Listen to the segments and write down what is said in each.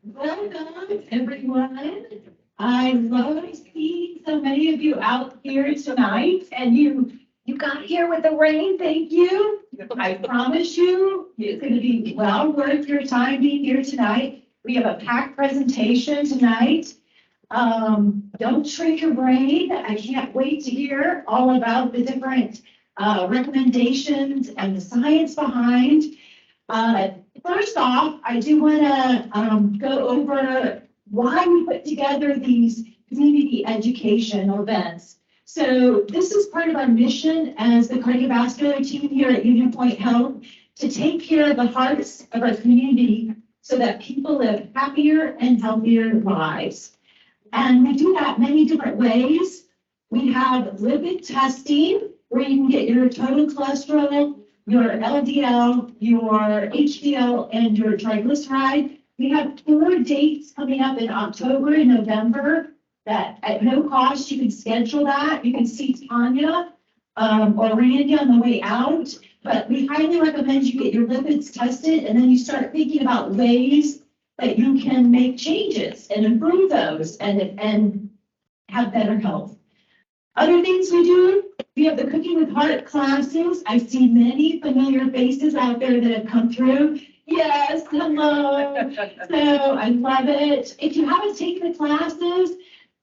Welcome, everyone. I love seeing so many of you out here tonight, and you got here with the rain. Thank you. I promise you, it's going to be well worth your time being here tonight. We have a packed presentation tonight. Don't shrink your brain. I can't wait to hear all about the different recommendations and the science behind. First off, I do want to go over why we put together these community educational events. So this is part of our mission as the cardiovascular team here at UnityPoint Health to take care of the hearts of our community so that people live happier and healthier lives. And we do that many different ways. We have lipid testing where you can get your total cholesterol, your LDL, your HDL, and your triglyceride. We have 4 dates coming up in October and November that at no cost you can schedule that. You can see Tanya or Randy on the way out, but we highly recommend you get your lipids tested and then you start thinking about ways that you can make changes and improve those and have better health. Other things we do, we have the Cooking with Heart classes. I see many familiar faces out there that have come through. Yes, hello. So I love it. If you haven't taken the classes,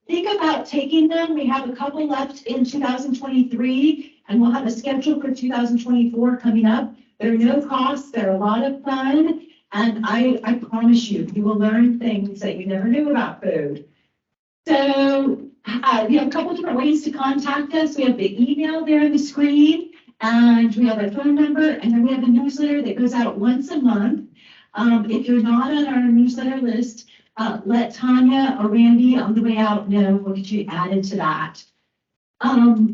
think about taking them. We have a couple left in 2023, and we'll have a schedule for 2024 coming up. There are no costs. They're a lot of fun. And I promise you, you will learn things that you never knew about food. So we have a couple different ways to contact us. We have the email there on the screen, and we have our phone number, and then we have a newsletter that goes out once a month. If you're not on our newsletter list, let Tanya or Randy on the way out know. We'll get you added to that.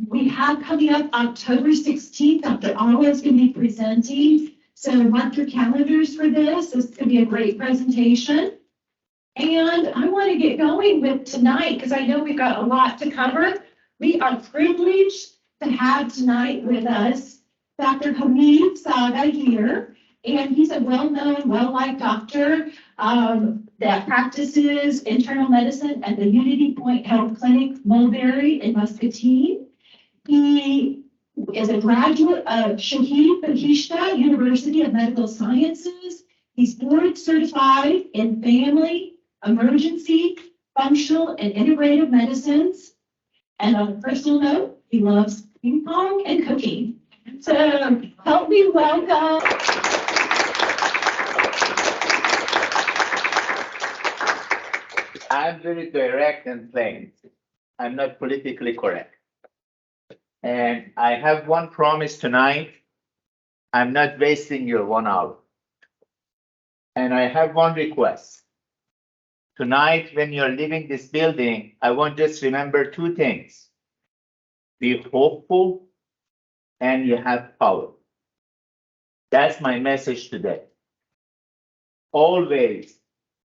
We have coming up October 16th, Dr. Alwa is going to be presenting. So mark your calendars for this. This is going to be a great presentation. And I want to get going with tonight because I know we've got a lot to cover. We are privileged to have tonight with us Dr. Hamid Sagha here. And he's a well-known, well-liked doctor that practices internal medicine at the UnityPoint Clinic Mulberry in Muscatine. He is a graduate of Shahid Bahishta University of Medical Sciences. He's board certified in family, emergency, functional, and integrative medicines. And on a personal note, he loves ping pong and cooking. So help me welcome. I'm very direct and plain. I'm not politically correct. And I have one promise tonight. I'm not wasting your 1 hour. And I have one request. Tonight, when you're leaving this building, I want just remember 2 things. Be hopeful and you have power. That's my message today. Always,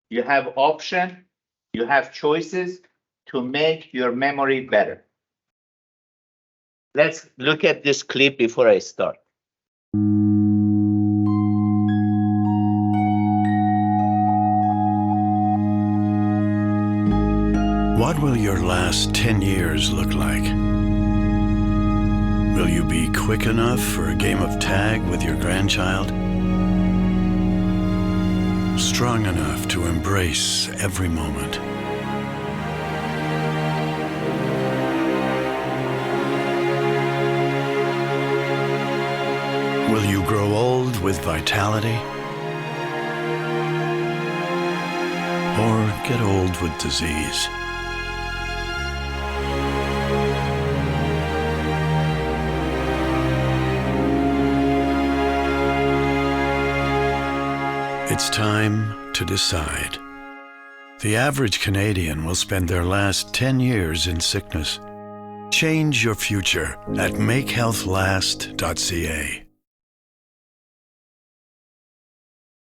you have option, you have choices to make your memory better. Let's look at this clip before I start. What will your last 10 years look like? Will you be quick enough for a game of tag with your grandchild? Strong enough to embrace every moment? Will you grow old with vitality? Or get old with disease? It's time to decide. The average Canadian will spend their last 10 years in sickness. Change your future at makehealthlast.ca.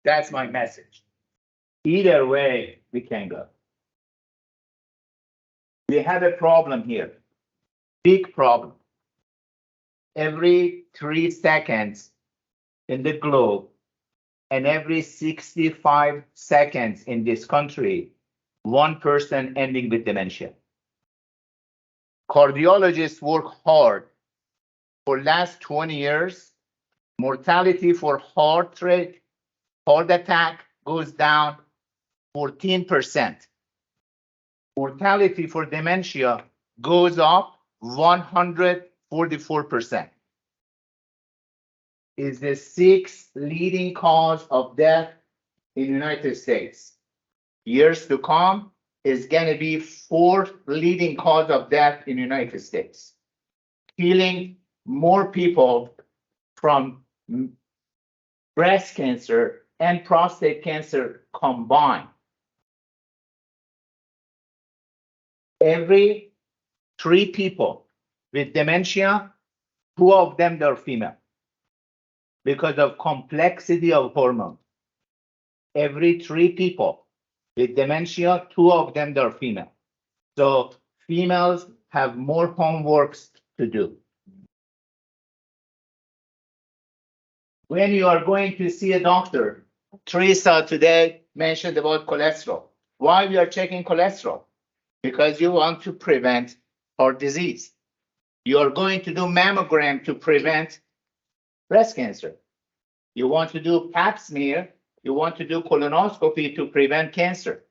That's my message. Either way, we can go. We have a problem here. Big problem. Every 3 seconds in the globe, And every 65 seconds in this country, one person ending with dementia. Cardiologists work hard. For last 20 years, mortality for heart rate, heart attack goes down 14%. Mortality for dementia goes up 144%. Is the sixth leading cause of death in the United States. Years to come is going to be fourth leading cause of death in the United States, killing more people from breast cancer and prostate cancer combined. Every 3 people with dementia, 2 of them are female because of complexity of hormone. Every 3 people with dementia, 2 of them are female. So females have more homeworks to do. When you are going to see a doctor, Teresa today mentioned about cholesterol. Why we are checking cholesterol? Because you want to prevent heart disease. You are going to do mammogram to prevent breast cancer. You want to do pap smear. You want to do colonoscopy to prevent cancer.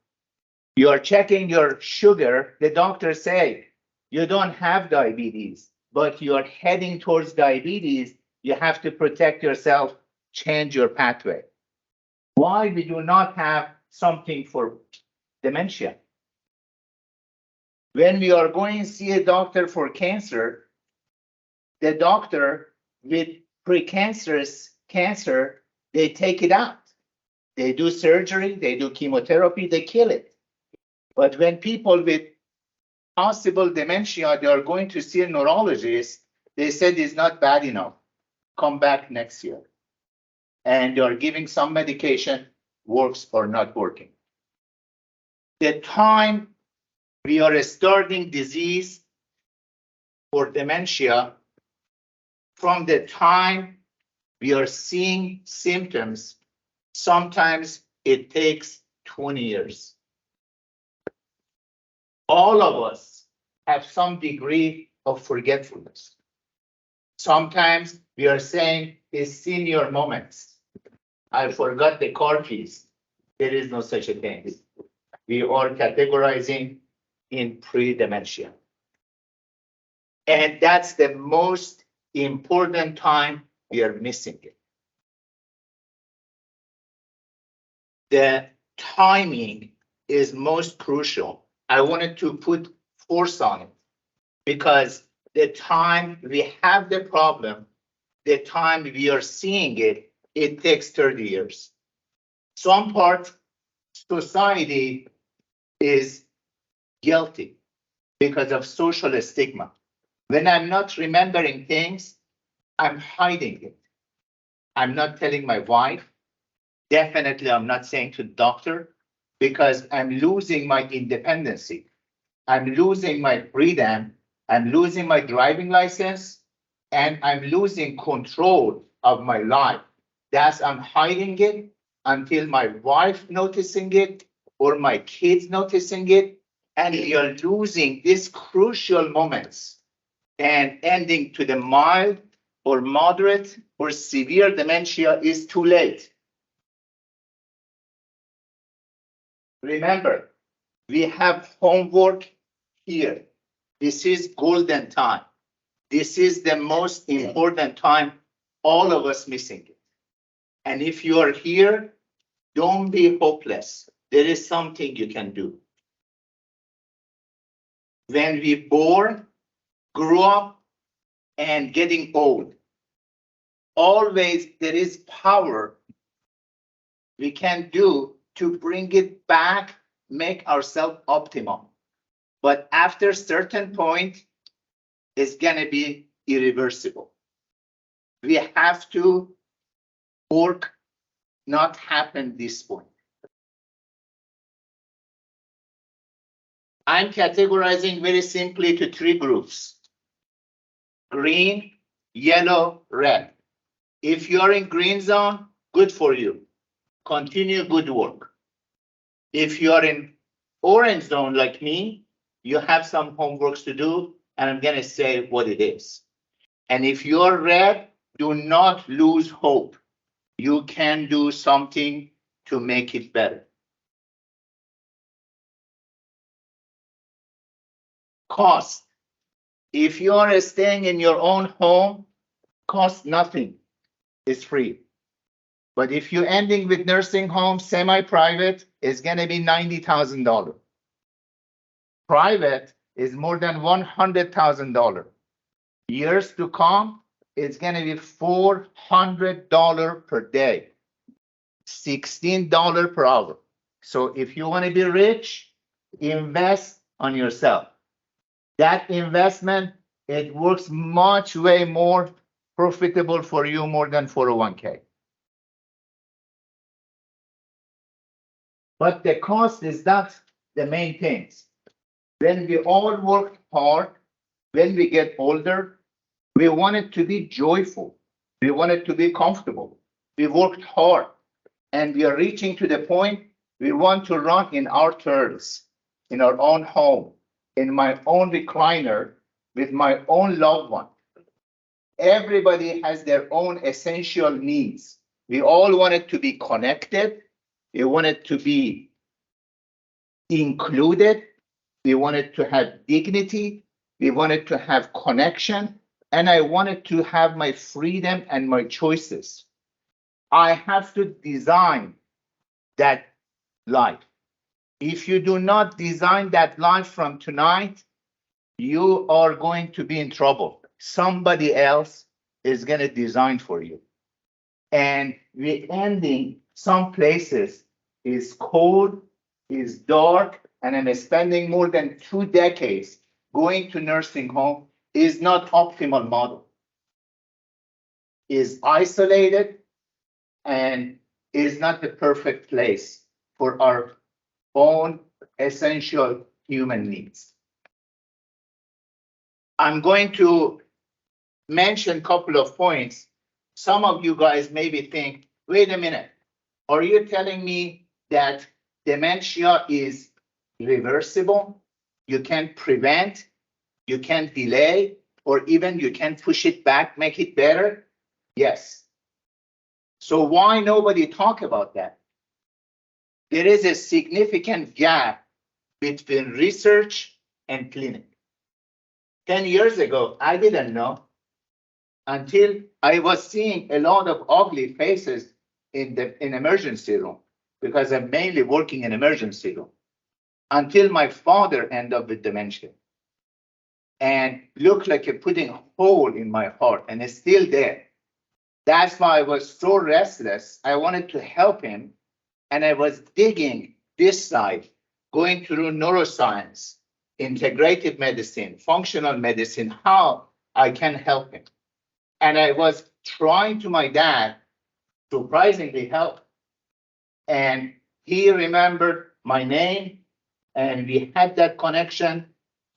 You are checking your sugar. The doctor say you don't have diabetes, but you are heading towards diabetes. You have to protect yourself, change your pathway. Why we do not have something for dementia? When we are going to see a doctor for cancer, the doctor with precancerous cancer, they take it out. They do surgery, they do chemotherapy, they kill it. But when people with possible dementia, they are going to see a neurologist, they said it's not bad enough. Come back next year. And they are giving some medication, works or not working. The time we are starting disease for dementia, from the time we are seeing symptoms, sometimes it takes 20 years. All of us have some degree of forgetfulness. Sometimes we are saying it's senior moments. I forgot the car keys. There is no such a thing. We are categorizing in pre-dementia. And that's the most important time we are missing it. The timing is most crucial. I wanted to put force on it because the time we have the problem, the time we are seeing it, it takes 30 years. Some part society is guilty because of social stigma. When I'm not remembering things, I'm hiding it. I'm not telling my wife. Definitely, I'm not saying to the doctor because I'm losing my independency. I'm losing my freedom. I'm losing my driving license, and I'm losing control of my life. That's I'm hiding it until my wife noticing it or my kids noticing it, and you're losing these crucial moments and ending to the mild or moderate or severe dementia is too late. Remember, we have homework here. This is golden time. This is the most important time, all of us missing it. And if you are here, don't be hopeless. There is something you can do. When we born, grew up, and getting old, always there is power we can do to bring it back, make ourselves optimal. But after a certain point, it's gonna be irreversible. We have to work, not happen this point. I'm categorizing very simply to 3 groups: green, yellow, red. If you're in green zone, good for you. continue good work. If you are in orange zone like me, you have some homeworks to do, and I'm going to say what it is. And if you're red, do not lose hope. You can do something to make it better. Cost. If you are staying in your own home, cost nothing. It's free. But if you're ending with nursing home, semi-private, it's going to be $90,000. Private is more than $100,000. Years to come, it's going to be $400 per day, $16 per hour. So if you want to be rich, invest on yourself. That investment, it works much way more profitable for you more than 401k. But the cost is not the main things. When we all work hard, when we get older, we want it to be joyful. We want it to be comfortable. We worked hard and we are reaching to the point we want to run in our terms, in our own home, in my own recliner, with my own loved one. Everybody has their own essential needs. We all want it to be connected. We want it to be included. We want it to have dignity. We want it to have connection. And I wanted to have my freedom and my choices. I have to design that life. If you do not design that life from tonight, you are going to be in trouble. Somebody else is going to design for you. And we're ending some places is cold, is dark, and I'm spending more than 2 decades going to nursing home is not optimal model. Is isolated and is not the perfect place for our own essential human needs. I'm going to mention a couple of points. Some of you guys maybe think, wait a minute, are you telling me that dementia is reversible? You can prevent, you can delay, or even you can push it back, make it better? Yes. So why nobody talk about that? There is a significant gap between research and clinic. 10 years ago, I didn't know until I was seeing a lot of ugly faces in emergency room, because I'm mainly working in emergency room, until my father ended up with dementia and looked like a putting a hole in my heart, and it's still there. That's why I was so restless. I wanted to help him, and I was digging this side, going through neuroscience, integrative medicine, functional medicine, how I can help him. And I was trying to my dad, surprisingly help. And he remembered my name, and we had that connection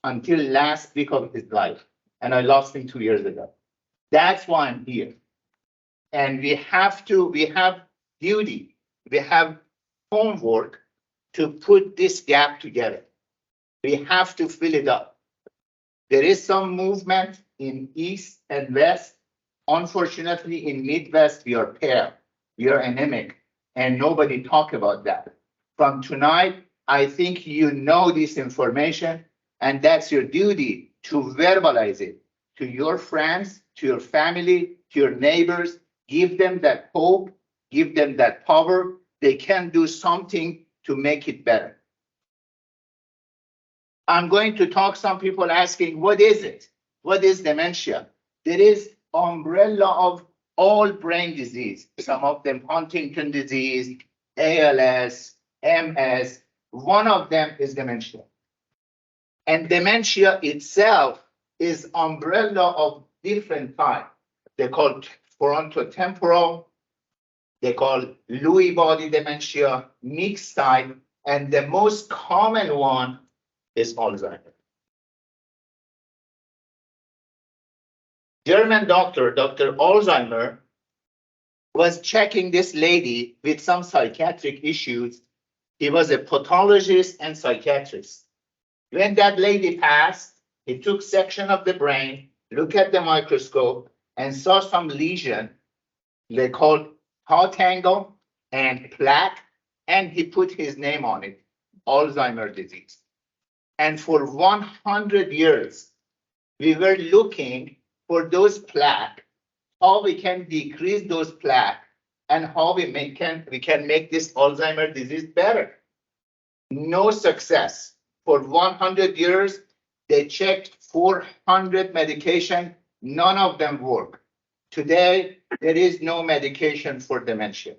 until last week of his life. And I lost him 2 years ago. That's why I'm here. And we have duty, we have homework to put this gap together. We have to fill it up. There is some movement in East and West. Unfortunately, in Midwest, we are pale, we are anemic, and nobody talk about that. From tonight, I think you know this information, and that's your duty to verbalize it to your friends, to your family, to your neighbors. Give them that hope, give them that power. They can do something to make it better. I'm going to talk, some people asking, what is it? What is dementia? There is umbrella of all brain disease, some of them Huntington disease, ALS, MS. One of them is dementia. And dementia itself is umbrella of different types. They call frontotemporal, they call Lewy body dementia, mixed type, and the most common one is Alzheimer. German doctor, Dr. Alzheimer, was checking this lady with some psychiatric issues. He was a pathologist and psychiatrist. When that lady passed, he took section of the brain, looked at the microscope, and saw some lesion they called tau tangle and plaque, and he put his name on it, Alzheimer's disease. And for 100 years, we were looking for those plaque, how we can decrease those plaque, and how we can make this Alzheimer's disease better. No success. For 100 years, they checked 400 medication, none of them work. Today, there is no medication for dementia.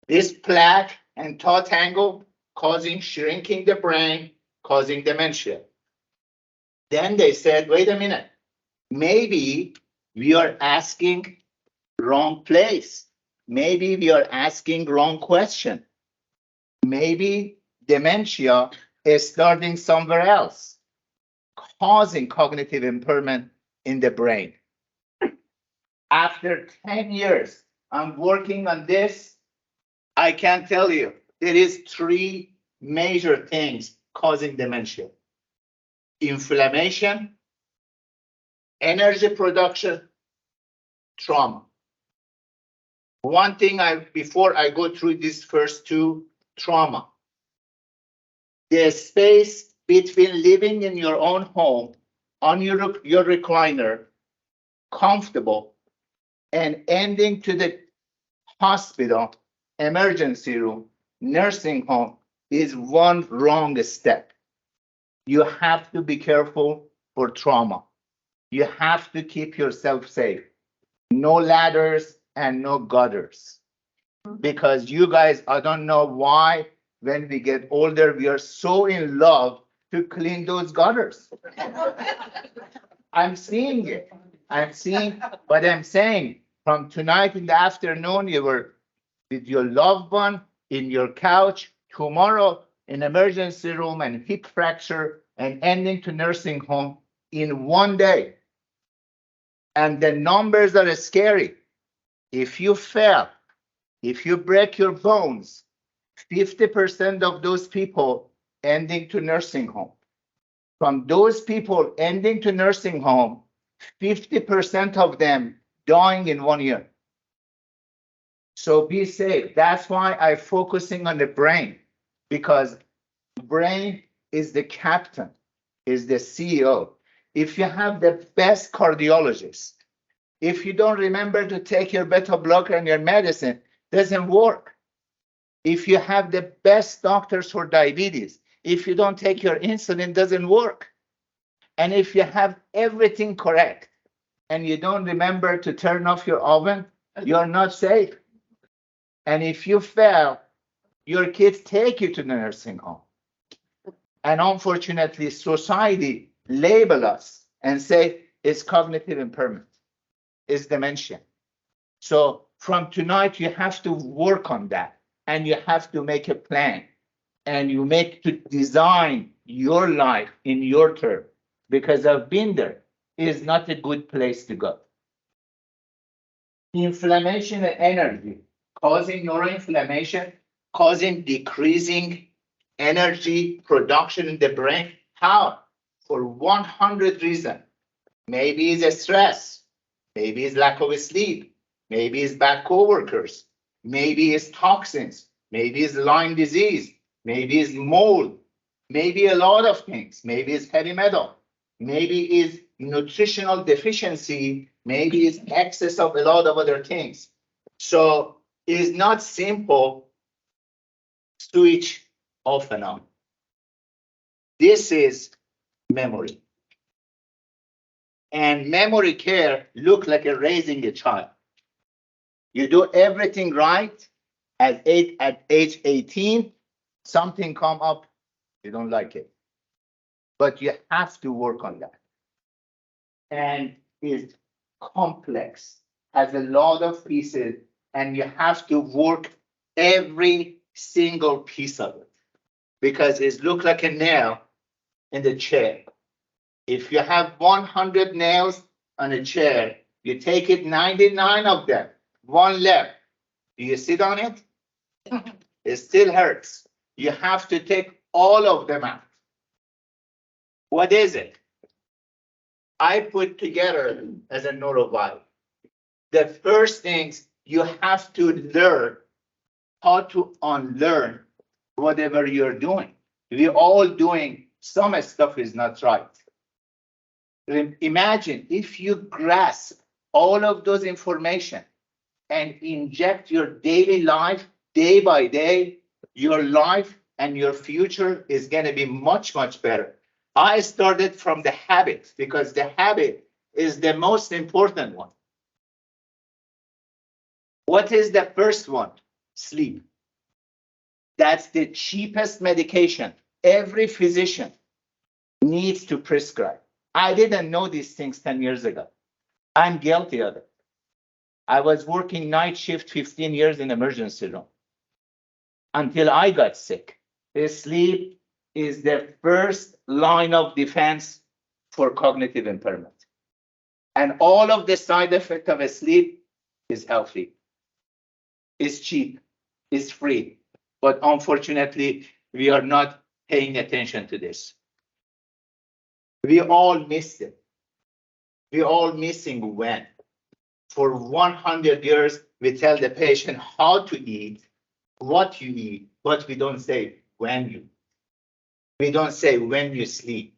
This plaque and tau tangle causing shrinking the brain, causing dementia. Then they said, wait a minute, maybe we are asking wrong place. Maybe we are asking wrong question. Maybe dementia is starting somewhere else, causing cognitive impairment in the brain. After 10 years, I'm working on this. I can tell you, there is 3 major things causing dementia: inflammation, energy production, trauma. One thing before I go through these first 2, trauma. The space between living in your own home, on your recliner, comfortable, and ending to the hospital, emergency room, nursing home is one wrong step. You have to be careful for trauma. You have to keep yourself safe. No ladders and no gutters. Because you guys, I don't know why, when we get older, we are so in love to clean those gutters. I'm seeing it. I'm seeing what I'm saying. From tonight in the afternoon, you were with your loved one in your couch. Tomorrow, in emergency room and hip fracture and ending to nursing home in one day. And the numbers are scary. If you fail, if you break your bones, 50% of those people ending to nursing home. From those people ending to nursing home, 50% of them dying in 1 year. So be safe. That's why I'm focusing on the brain, because brain is the captain, is the CEO. If you have the best cardiologist, if you don't remember to take your beta blocker and your medicine, doesn't work. If you have the best doctors for diabetes, if you don't take your insulin, doesn't work. And if you have everything correct and you don't remember to turn off your oven, you're not safe. And if you fail, your kids take you to the nursing home. And unfortunately, society label us and say it's cognitive impairment, it's dementia. So from tonight, you have to work on that, and you have to make a plan, and you make to design your life in your term, because I've been there. It is not a good place to go. Inflammation and energy, causing neuroinflammation, causing decreasing energy production in the brain. How? For 100 reasons. Maybe it's a stress, maybe it's lack of sleep, maybe it's bad coworkers, maybe it's toxins, maybe it's Lyme disease, maybe it's mold, maybe a lot of things, maybe it's heavy metal, maybe it's nutritional deficiency, maybe it's excess of a lot of other things. So it's not simple switch off and on. This is memory. And memory care look like raising a child. You do everything right at age 18, something come up, you don't like it. But you have to work on that. And it's complex, has a lot of pieces, and you have to work every single piece of it, because it looks like a nail in the chair. If you have 100 nails on a chair, You take it, 99 of them, one left. Do you sit on it? It still hurts. You have to take all of them out. What is it? I put together as a neurobiologist. The first things you have to learn how to unlearn whatever you're doing. We're all doing some stuff is not right. Imagine if you grasp all of those information and inject your daily life day by day, your life and your future is going to be much, much better. I started from the habit because the habit is the most important one. What is the first one? Sleep. That's the cheapest medication every physician needs to prescribe. I didn't know these things 10 years ago. I'm guilty of it. I was working night shift 15 years in emergency room until I got sick. Sleep is the first line of defense for cognitive impairment. And all of the side effect of sleep is healthy, is cheap, is free. But unfortunately, we are not paying attention to this. We all miss it. We're all missing when. For 100 years, we tell the patient how to eat, what you eat, but we don't say when you. We don't say when you sleep.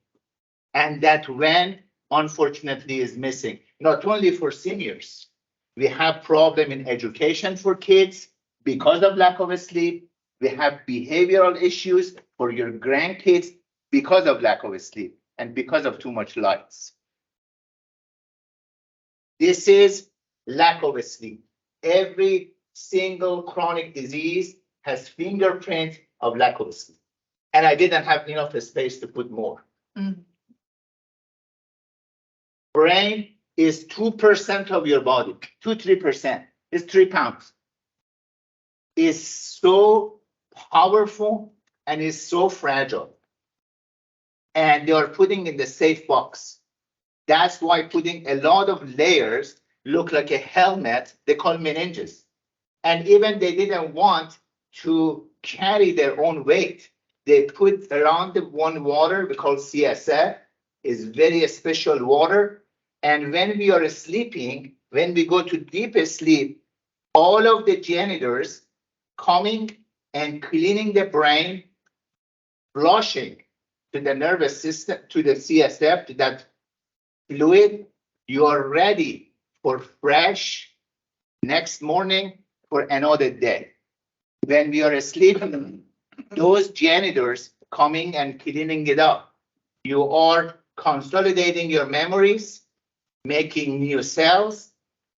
And that when, unfortunately, is missing. Not only for seniors. We have problem in education for kids because of lack of sleep. We have behavioral issues for your grandkids because of lack of sleep and because of too much lights. This is lack of sleep. Every single chronic disease has fingerprint of lack of sleep. And I didn't have enough space to put more. Brain is 2% of your body, 2-3%. It's 3 pounds. It's so powerful and is so fragile. And they are putting in the safe box. That's why putting a lot of layers look like a helmet, they call meninges. And even they didn't want to carry their own weight. They put around the one water we call CSF, is very special water. And when we are sleeping, when we go to deep sleep, all of the janitors coming and cleaning the brain, flushing to the nervous system, to the CSF, to that fluid, you are ready for fresh next morning for another day. When we are sleeping, those janitors coming and cleaning it up. You are consolidating your memories, making new cells,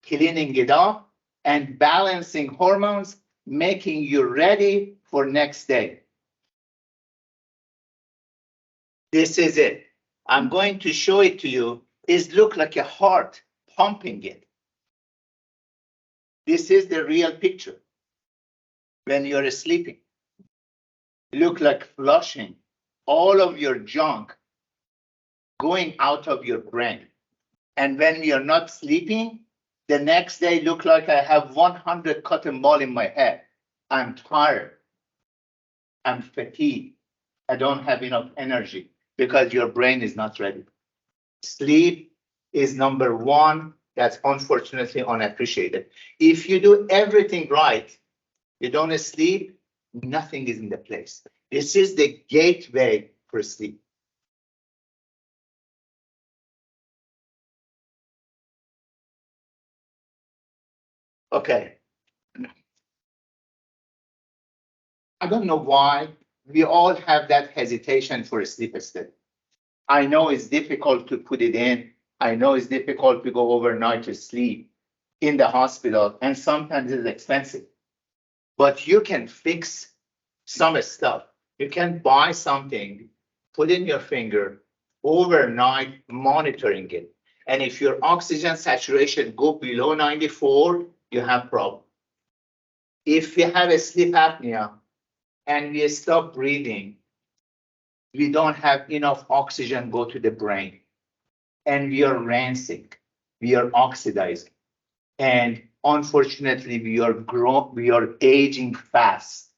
cleaning it up, and balancing hormones, making you ready for next day. This is it. I'm going to show it to you. It looks like a heart pumping it. This is the real picture. When you're sleeping, look like flushing all of your junk going out of your brain. And when you're not sleeping, the next day look like I have 100 cotton ball in my head. I'm tired. I'm fatigued. I don't have enough energy because your brain is not ready. Sleep is number one. That's unfortunately unappreciated. If you do everything right, you don't sleep, nothing is in the place. This is the gateway for sleep. Okay. I don't know why we all have that hesitation for a sleep study. I know it's difficult to put it in. I know it's difficult to go overnight to sleep in the hospital, and sometimes it's expensive. But you can fix some stuff. You can buy something, put in your finger, overnight monitoring it. And if your oxygen saturation go below 94, you have problem. If you have a sleep apnea and we stop breathing, we don't have enough oxygen go to the brain and we are rancid. we are oxidizing. And unfortunately, we are aging fast.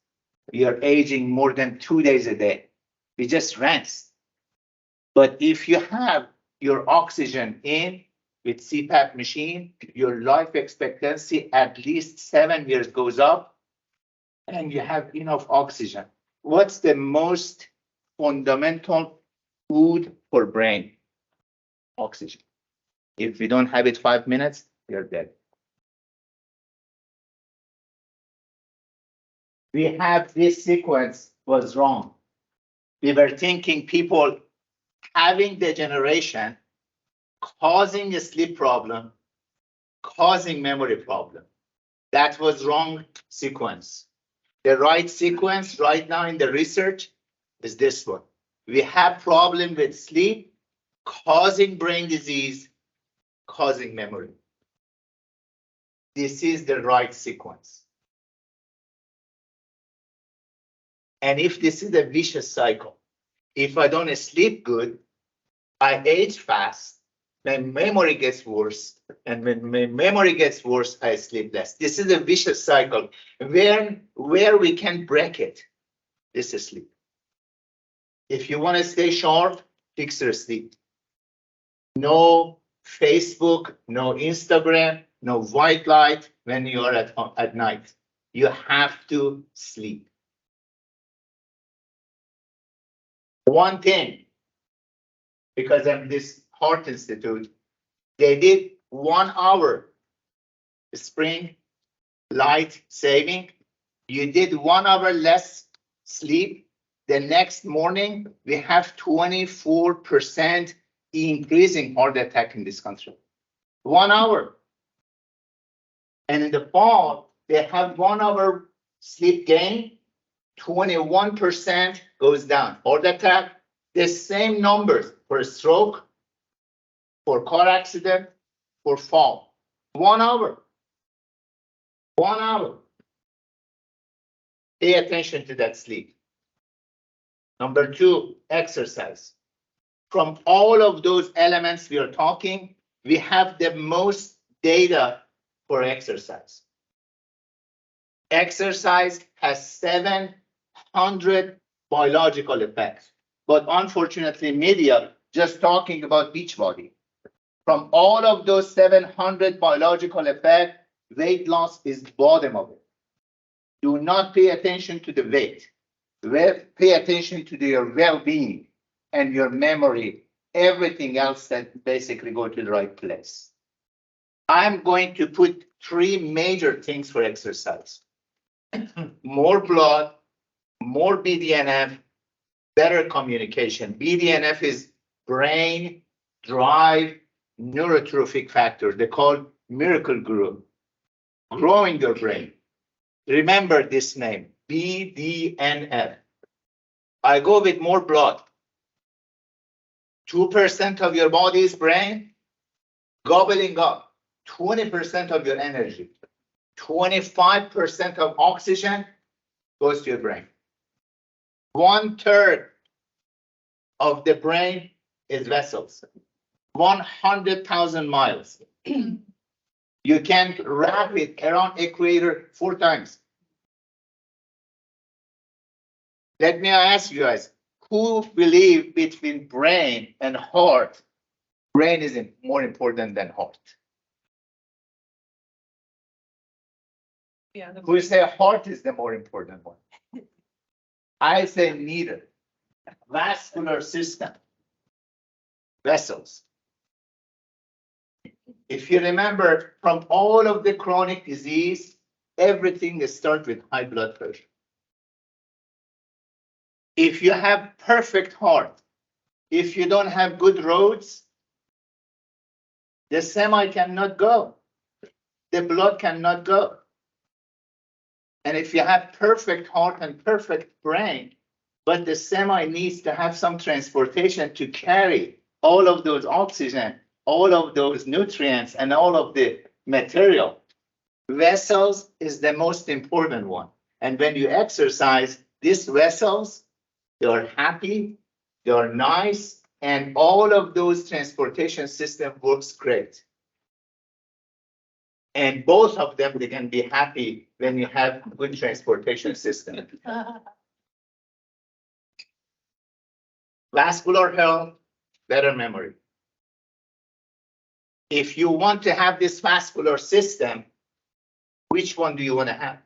We are aging more than 2 days a day. We just rest. But if you have your oxygen in with CPAP machine, your life expectancy at least 7 years goes up, and you have enough oxygen. What's the most fundamental food for brain? Oxygen. If we don't have it 5 minutes, you're dead. We have this sequence was wrong. We were thinking people having degeneration, causing a sleep problem, causing memory problem. That was wrong sequence. The right sequence right now in the research is this one. We have problem with sleep, causing brain disease, causing memory. This is the right sequence. And if this is a vicious cycle, if I don't sleep good, I age fast, my memory gets worse, and when my memory gets worse, I sleep less. This is a vicious cycle. Where we can break it, this is sleep. If you want to stay sharp, fix your sleep. No Facebook, no Instagram, no white light when you are at night. You have to sleep. One thing, because of this Heart Institute, they did 1 hour spring light saving. You did 1 hour less sleep. The next morning, we have 24% increase in heart attack in this country. 1 hour. And in the fall, they have 1 hour sleep gain, 21% goes down. Heart attack, the same numbers for stroke, for car accident, for fall. 1 hour. 1 hour. Pay attention to that sleep. Number 2, exercise. From all of those elements we are talking, we have the most data for exercise. Exercise has 700 biological effects, but unfortunately, media just talking about Beachbody. From all of those 700 biological effects, weight loss is bottom of it. Do not pay attention to the weight. Pay attention to your well-being and your memory, everything else that basically go to the right place. I'm going to put 3 major things for exercise. More blood, more BDNF, better communication. BDNF is brain drive neurotrophic factor. They call miracle grow, growing your brain. Remember this name, BDNF. I go with more blood. 2% of your body's brain gobbling up 20% of your energy. 25% of oxygen goes to your brain. 1/3 of the brain is vessels. 100,000 miles. You can wrap it around equator 4 times. Let me ask you guys, who believe between brain and heart, brain is more important than heart? Yeah. Who say heart is the more important one? I say neither. Vascular system, vessels. If you remember, from all of the chronic disease, everything starts with high blood pressure. If you have perfect heart, if you don't have good roads, the semi cannot go. The blood cannot go. And if you have perfect heart and perfect brain, but the semi needs to have some transportation to carry all of those oxygen, all of those nutrients, and all of the material. Vessels is the most important one. And when you exercise, these vessels, they are happy, they are nice, and all of those transportation system works great. And both of them, they can be happy when you have good transportation system. Vascular health, better memory. If you want to have this vascular system, which one do you want to have?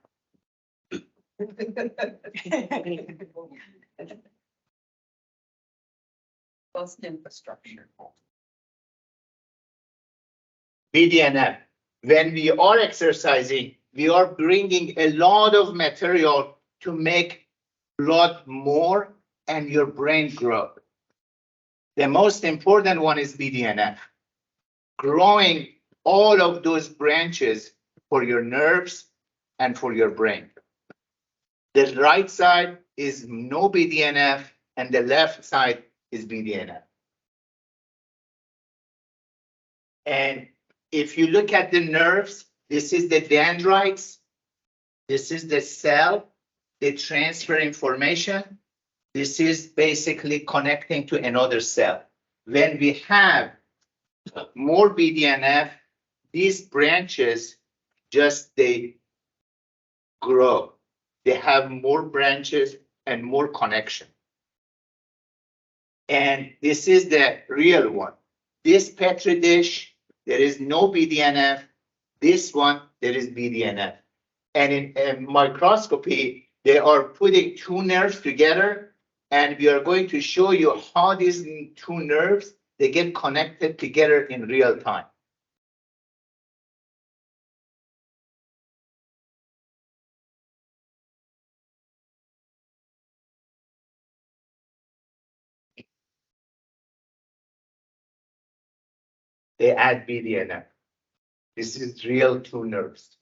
Most infrastructure. BDNF. When we are exercising, we are bringing a lot of material to make blood more and your brain grow. The most important one is BDNF. Growing all of those branches for your nerves and for your brain. The right side is no BDNF and the left side is BDNF. And if you look at the nerves, this is the dendrites, this is the cell, they transfer information. This is basically connecting to another cell. When we have more BDNF, these branches they grow. They have more branches and more connection. And this is the real one. This Petri dish, there is no BDNF. This one, there is BDNF. And in a microscopy, they are putting two nerves together, and we are going to show you how these two nerves, they get connected together in real time. They add BDNF. This is real two nerves.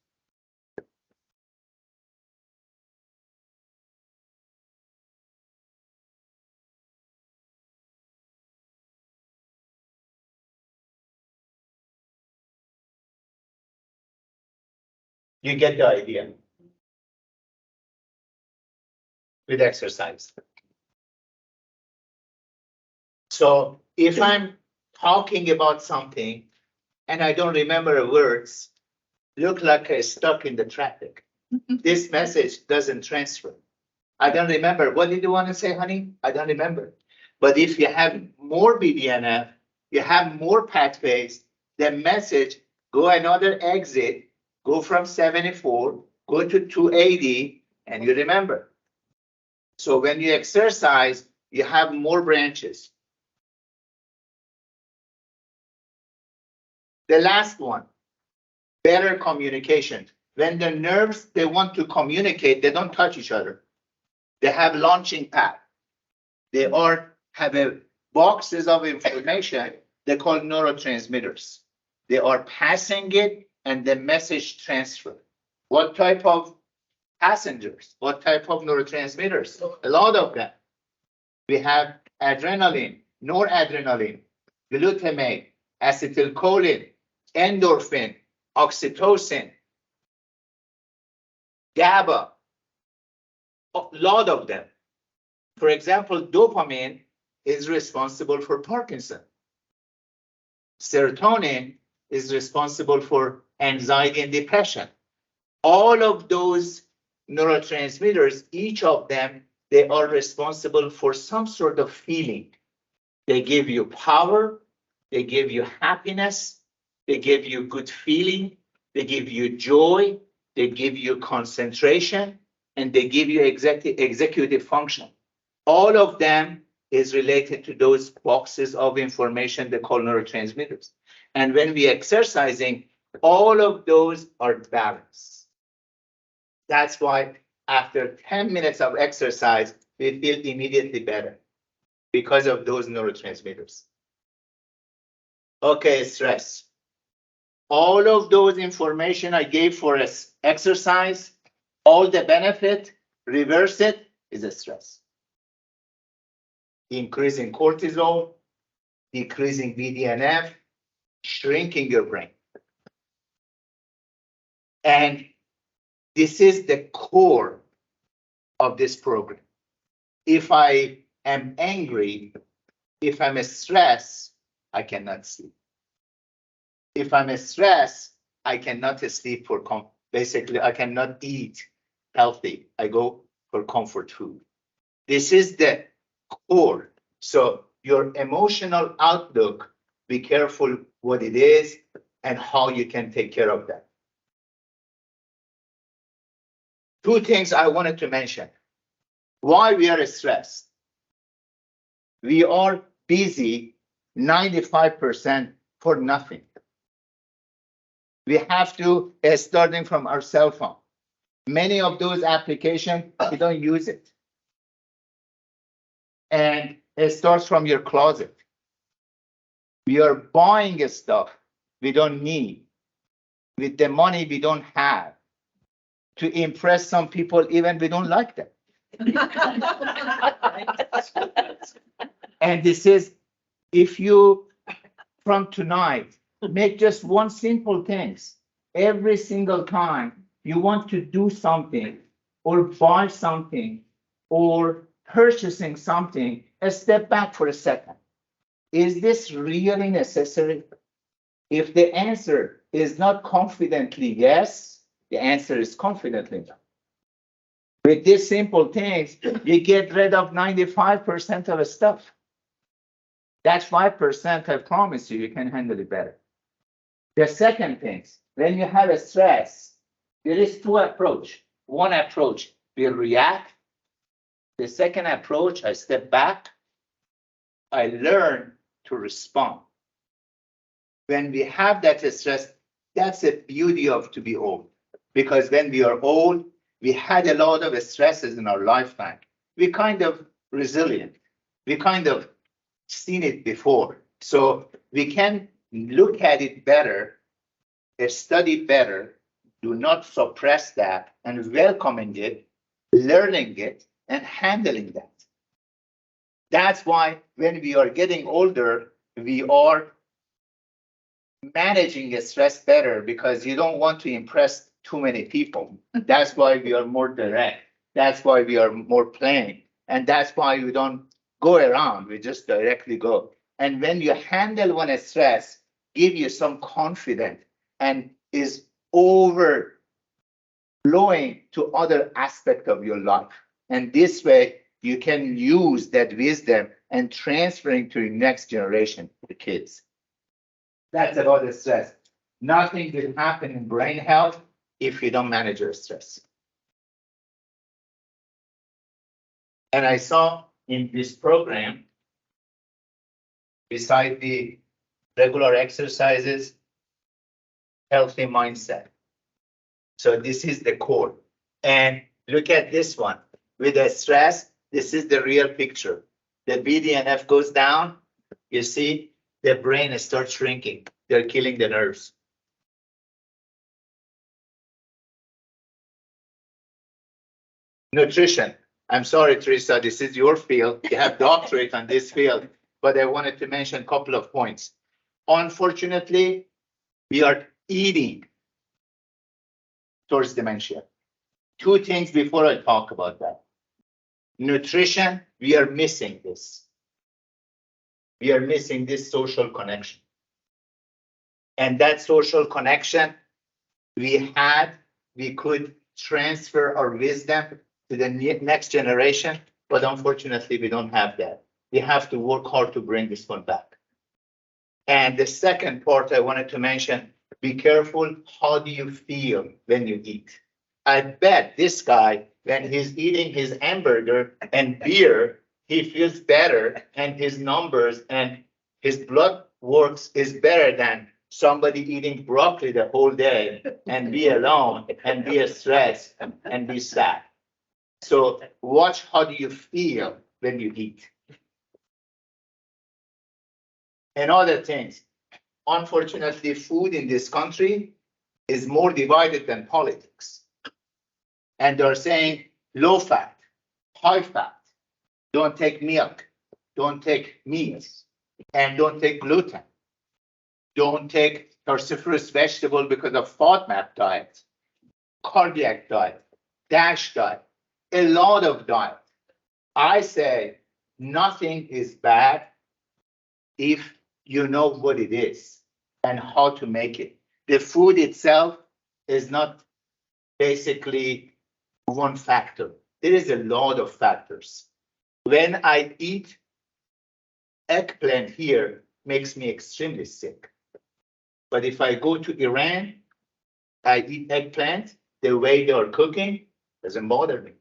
You get the idea with exercise. So if I'm talking about something and I don't remember words, look like I'm stuck in the traffic. This message doesn't transfer. I don't remember. What did you want to say, honey? I don't remember. But if you have more BDNF, you have more pathways, the message, go another exit, go from 74, go to 280, and you remember. So when you exercise, you have more branches. The last one, better communication. When the nerves, they want to communicate, they don't touch each other. They have launching pad. They have boxes of information they call neurotransmitters. They are passing it and the message transfer. What type of passengers? What type of neurotransmitters? A lot of them. We have adrenaline, noradrenaline, glutamate, acetylcholine, endorphin, oxytocin, GABA, a lot of them. For example, dopamine is responsible for Parkinson. Serotonin is responsible for anxiety and depression. All of those neurotransmitters, each of them, they are responsible for some sort of feeling. They give you power, they give you happiness, they give you good feeling, they give you joy, they give you concentration, and they give you executive function. All of them is related to those boxes of information they call neurotransmitters. And when we exercising, all of those are balanced. That's why after 10 minutes of exercise, we feel immediately better because of those neurotransmitters. Okay, stress. All of those information I gave for exercise, all the benefit, reverse it, is a stress. Increasing cortisol, decreasing BDNF, shrinking your brain. And this is the core of this program. If I am angry, if I'm stressed, I cannot sleep. If I'm stressed, I cannot sleep for basically I cannot eat healthy. I go for comfort food. This is the core. So your emotional outlook, be careful what it is and how you can take care of that. Two things I wanted to mention. Why we are stressed. We are busy 95% for nothing. We have to, starting from our cell phone. Many of those applications, we don't use it. And it starts from your closet. We are buying stuff we don't need with the money we don't have to impress some people, even we don't like them. And this is, if you, from tonight, make just one simple things. Every single time you want to do something or buy something or purchasing something, step back for a second. Is this really necessary? If the answer is not confidently yes, the answer is confidently no. With these simple things, you get rid of 95% of the stuff. That 5%, I promise you, you can handle it better. The second thing, when you have a stress, there is two approaches. One approach, we react. The second approach, I step back. I learn to respond. When we have that stress, that's the beauty of to be old. Because when we are old, we had a lot of stresses in our lifetime. We kind of resilient. We kind of seen it before. So we can look at it better, study better, do not suppress that, and welcoming it, learning it, and handling that. That's why when we are getting older, we are managing stress better because you don't want to impress too many people. That's why we are more direct. That's why we are more plain. And that's why we don't go around, we just directly go. And when you handle one stress, give you some confidence and is overflowing to other aspects of your life. And this way, you can use that wisdom and transferring to the next generation, the kids. That's about the stress. Nothing will happen in brain health if you don't manage your stress. And I saw in this program, beside the regular exercises, healthy mindset. So this is the core. And look at this one. With the stress, this is the real picture. The BDNF goes down, you see the brain starts shrinking. They're killing the nerves. Nutrition. I'm sorry, Teresa, this is your field. You have doctorate on this field, but I wanted to mention a couple of points. Unfortunately, we are eating towards dementia. Two things before I talk about that. Nutrition, we are missing this. We are missing this social connection. And that social connection we could transfer our wisdom to the next generation, but unfortunately we don't have that. We have to work hard to bring this one back. And the second part I wanted to mention, be careful, how do you feel when you eat? I bet this guy, when he's eating his hamburger and beer, he feels better and his numbers and his blood works is better than somebody eating broccoli the whole day and be alone and be stressed and be sad. So watch how do you feel when you eat. And other things, unfortunately, food in this country is more divided than politics. And they're saying low fat, high fat, don't take milk, don't take meats, and don't take gluten. Don't take cruciferous vegetable because of FODMAP diet, cardiac diet, DASH diet, a lot of diet. I say nothing is bad if you know what it is and how to make it. The food itself is not basically one factor. There is a lot of factors. When I eat eggplant here, makes me extremely sick. But if I go to Iran, I eat eggplant, the way they are cooking doesn't bother me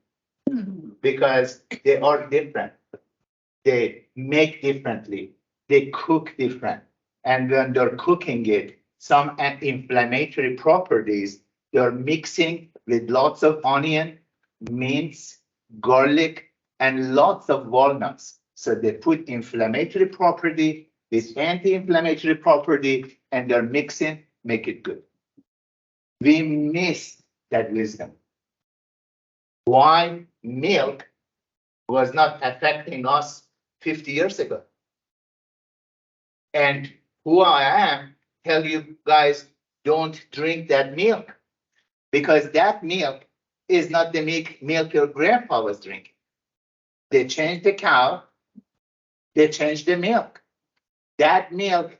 because they are different. They make differently. They cook different. And when they're cooking it, some inflammatory properties, they're mixing with lots of onion, mince, garlic, and lots of walnuts. So they put inflammatory property with anti-inflammatory property, and they're mixing, make it good. We missed that wisdom. Why milk was not affecting us 50 years ago? And who I am, tell you guys, don't drink that milk because that milk is not the milk your grandpa was drinking. They changed the cow, they changed the milk. That milk,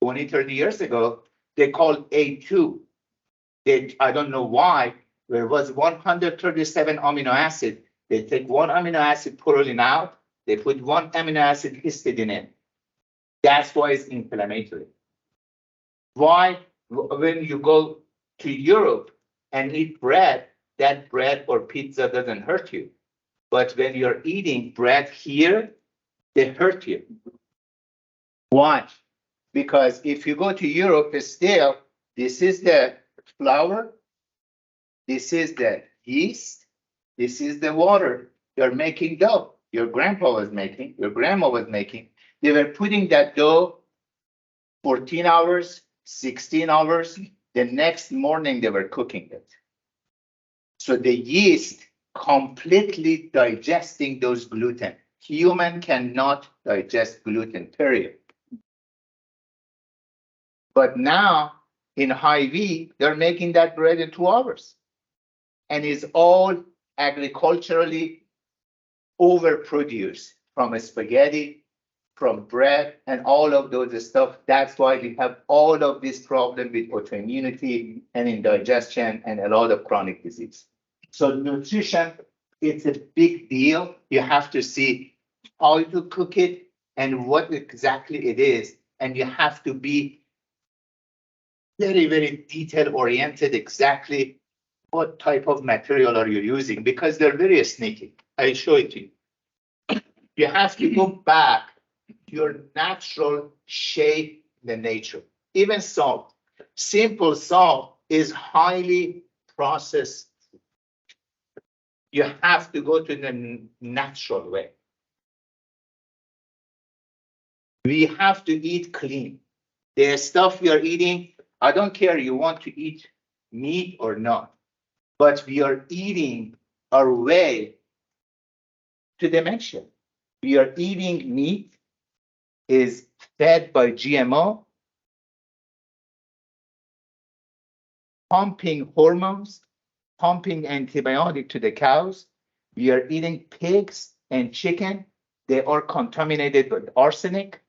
20, 30 years ago, they called A2. I don't know why, there was 137 amino acid. They take one amino acid purulin out, they put one amino acid histidine in. That's why it's inflammatory. Why, when you go to Europe and eat bread, that bread or pizza doesn't hurt you. But when you're eating bread here, they hurt you. Why? Because if you go to Europe, still, this is the flour, this is the yeast, this is the water. You're making dough. Your grandpa was making, your grandma was making. They were putting that dough 14 hours, 16 hours. The next morning, they were cooking it. So the yeast completely digesting those gluten. Human cannot digest gluten, period. But now in Hy-Vee, they're making that bread in 2 hours. And it's all agriculturally overproduced from spaghetti, from bread, and all of those stuff. That's why we have all of this problem with autoimmunity and indigestion and a lot of chronic disease. So nutrition, it's a big deal. You have to see how to cook it and what exactly it is. And you have to be very, very detail oriented, exactly what type of material are you using, because they're very sneaky. I'll show it to you. You have to go back to your natural shape in the nature. Even salt, simple salt is highly processed. You have to go to the natural way. We have to eat clean. The stuff we are eating, I don't care you want to eat meat or not, but we are eating our way to dementia. We are eating meat is fed by GMO, pumping hormones, pumping antibiotic to the cows. We are eating pigs and chicken. They are contaminated with arsenic.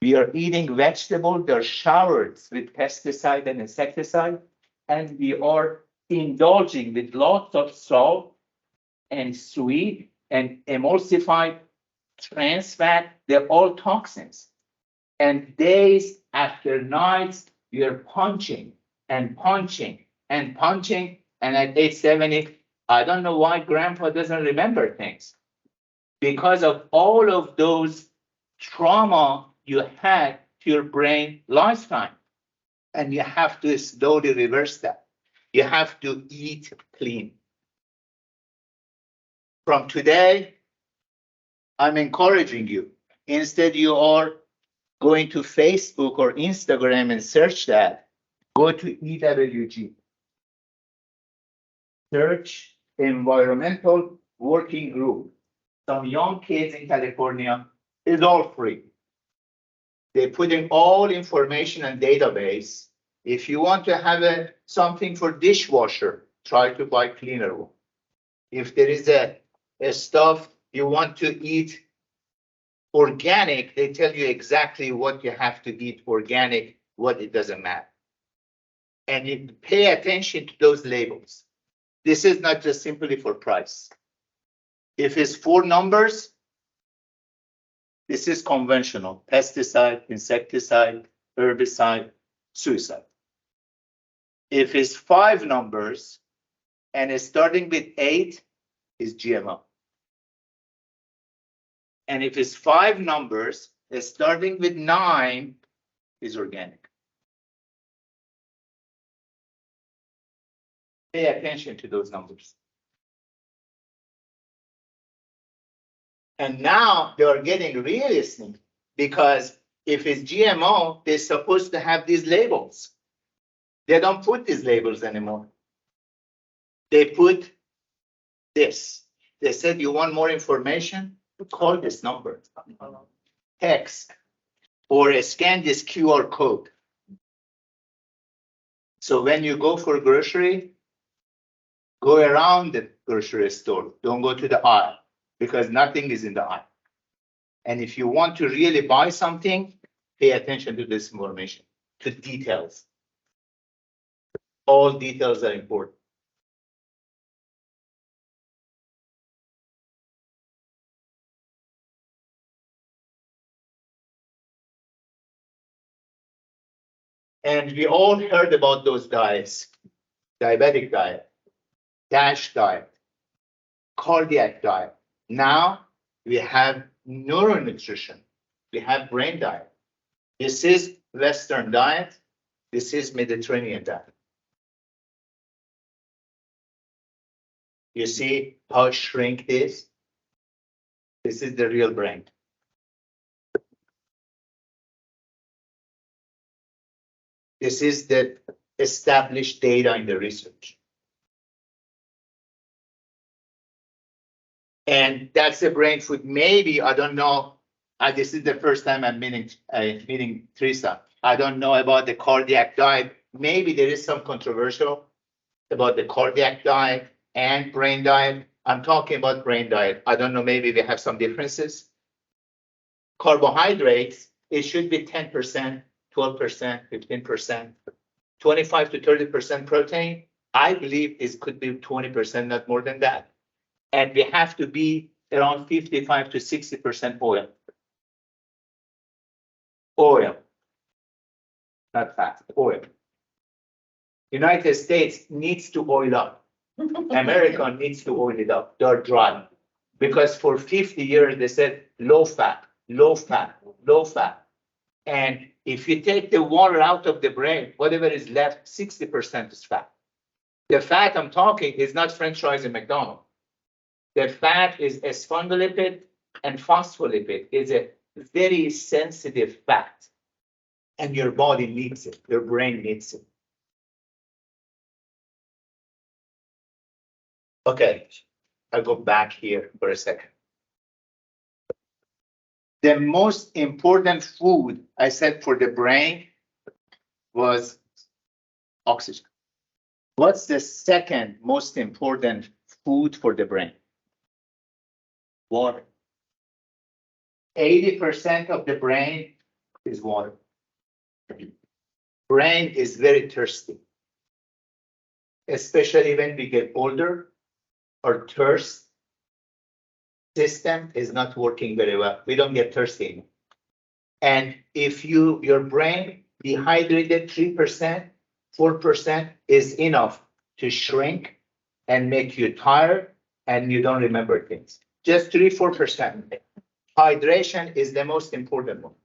We are eating vegetables. They're showered with pesticide and insecticide. And we are indulging with lots of salt and sweet and emulsified trans fat. They're all toxins. And days after nights, we are punching and punching and punching. And at age 70, I don't know why grandpa doesn't remember things. Because of all of those trauma you had to your brain lifetime. And you have to slowly reverse that. You have to eat clean. From today, I'm encouraging you. Instead, you are going to Facebook or Instagram and search that. Go to EWG. Search Environmental Working Group. Some young kids in California, is all free. They put in all information and database. If you want to have something for dishwasher, try to buy cleaner one. If there is a stuff you want to eat organic, they tell you exactly what you have to eat organic, what it doesn't matter. And you pay attention to those labels. This is not just simply for price. If it's 4 numbers, this is conventional: pesticide, insecticide, herbicide, suicide. If it's 5 numbers and it's starting with 8, is GMO. And if it's 5 numbers, it's starting with 9, is organic. Pay attention to those numbers. And now they are getting really sneaky, because if it's GMO, they're supposed to have these labels. They don't put these labels anymore. They put this. They said, you want more information? Call this number, text, or scan this QR code. So when you go for grocery, go around the grocery store. Don't go to the aisle, because nothing is in the aisle. And if you want to really buy something, pay attention to this information, to details. All details are important. And we all heard about those diets: diabetic diet, DASH diet, cardiac diet. Now we have neuronutrition. We have brain diet. This is Western diet. This is Mediterranean diet. You see how shrink is? This is the real brain. This is the established data in the research. And that's the brain food. Maybe, I don't know, this is the first time I'm meeting Teresa. I don't know about the cardiac diet. Maybe there is some controversial about the cardiac diet and brain diet. I'm talking about brain diet. I don't know, maybe we have some differences. Carbohydrates, it should be 10%, 12%, 15%, 25 to 30% protein. I believe it could be 20%, not more than that. And we have to be around 55 to 60% oil. Oil, not fat, oil. United States needs to oil up. America needs to oil it up. They're dry. Because for 50 years, they said low fat, low fat, low fat. And if you take the water out of the brain, whatever is left, 60% is fat. The fat I'm talking is not French fries and McDonald's. The fat is a sphingolipid and phospholipid. It's a very sensitive fat. And your body needs it. Your brain needs it. Okay, I'll go back here for a second. The most important food, I said, for the brain was oxygen. What's the second most important food for the brain? Water. 80% of the brain is water. Brain is very thirsty, especially when we get older. Our thirst system is not working very well. We don't get thirsty anymore. And if your brain dehydrated 3%, 4% is enough to shrink and make you tired and you don't remember things. Just 3-4%. Hydration is the most important one.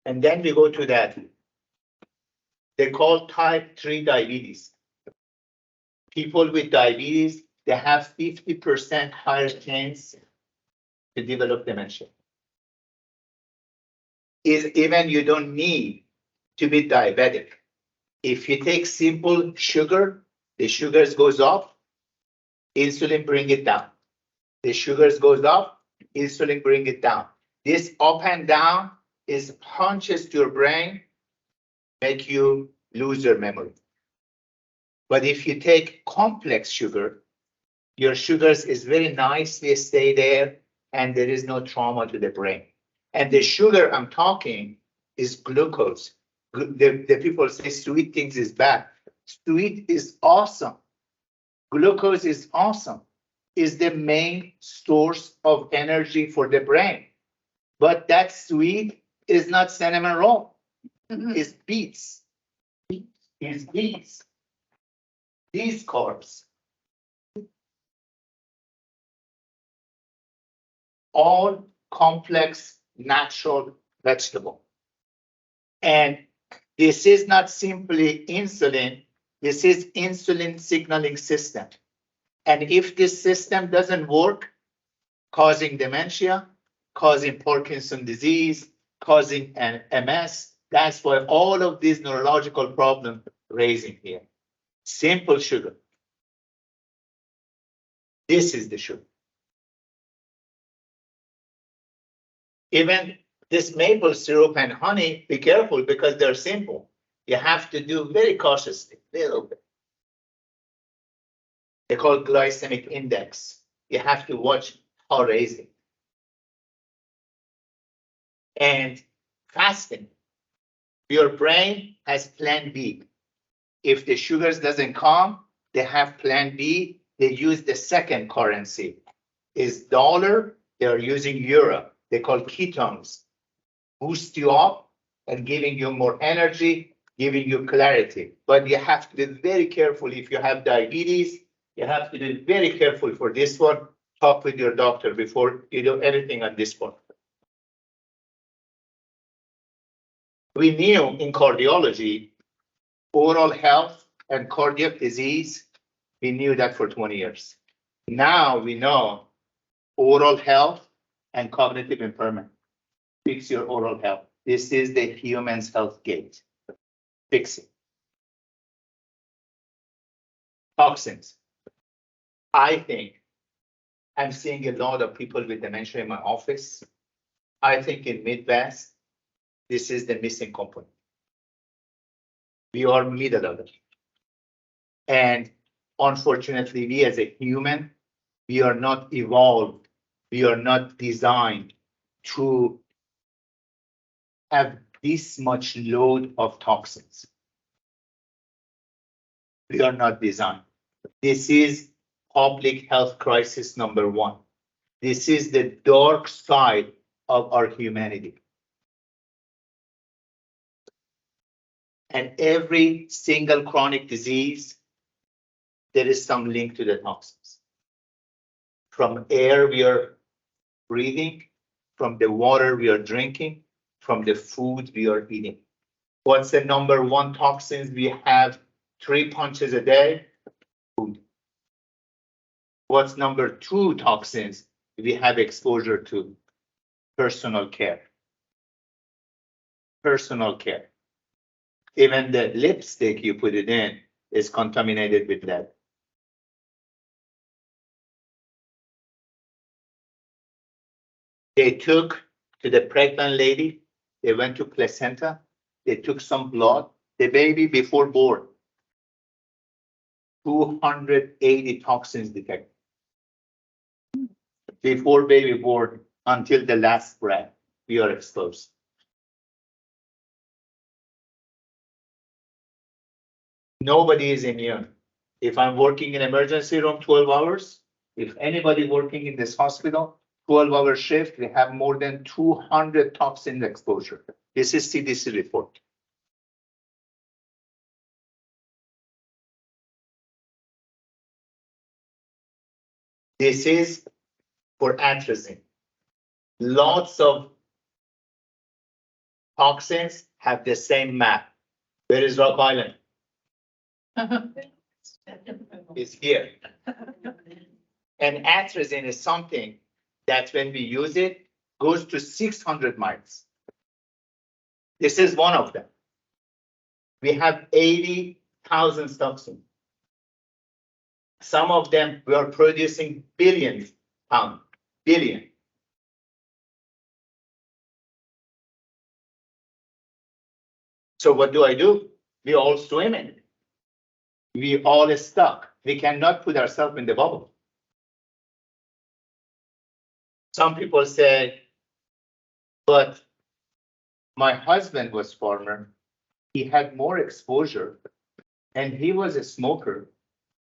And then we go to that. They call type 3 diabetes. People with diabetes, they have 50% higher chance to develop dementia. Even you don't need to be diabetic. If you take simple sugar, the sugars goes up, insulin bring it down. The sugars goes up, insulin bring it down. This up and down is punches to your brain, make you lose your memory. But if you take complex sugar, your sugars is very nicely stay there and there is no trauma to the brain. And the sugar I'm talking is glucose. The people say sweet things is bad. Sweet is awesome. Glucose is awesome. Is the main source of energy for the brain. But that sweet is not cinnamon roll. It's beets. It's beets. These carbs. All complex natural vegetable. And this is not simply insulin, this is insulin signaling system. And if this system doesn't work, causing dementia, causing Parkinson's disease, causing an MS, that's why all of these neurological problems raising here. Simple sugar. This is the sugar. Even this maple syrup and honey, be careful because they're simple. You have to do very cautiously, little bit. They call glycemic index. You have to watch how raising. And fasting. Your brain has plan B. If the sugars doesn't come, they have plan B. They use the second currency. Is dollar, they're using euro. They call ketones. Boost you up and giving you more energy, giving you clarity. But you have to be very careful if you have diabetes. You have to be very careful for this one. Talk with your doctor before you do anything on this one. We knew in cardiology, oral health and cardiac disease, we knew that for 20 years. Now we know oral health and cognitive impairment. Fix your oral health. This is the human's health gate. Fix it. Toxins. I think I'm seeing a lot of people with dementia in my office. I think in Midwest, this is the missing component. We are middle of it. And unfortunately, we as a human, we are not evolved. We are not designed to have this much load of toxins. We are not designed. This is public health crisis number one. This is the dark side of our humanity. And every single chronic disease, there is some link to the toxins. From air we are breathing, from the water we are drinking, from the food we are eating. What's the number one toxins we have 3 punches a day? Food. What's number 2 toxins we have exposure to? Personal care. Personal care. Even the lipstick you put it in is contaminated with lead. They took to the pregnant lady, they went to placenta, they took some blood, the baby before born, 280 toxins detected. Before baby born, until the last breath, we are exposed. Nobody is immune. If I'm working in emergency room 12 hours, if anybody working in this hospital, 12-hour shift, we have more than 200 toxin exposure. This is CDC report. This is for atrazine. Lots of toxins have the same map. Where is Rock Island? It's here. And atrazine is something that when we use it, goes to 600 miles. This is one of them. We have 80,000 toxins. Some of them we are producing billions pounds, billion. So what do? We all swim in it. We all stuck. We cannot put ourselves in the bubble. Some people say, but my husband was farmer. he had more exposure, and he was a smoker,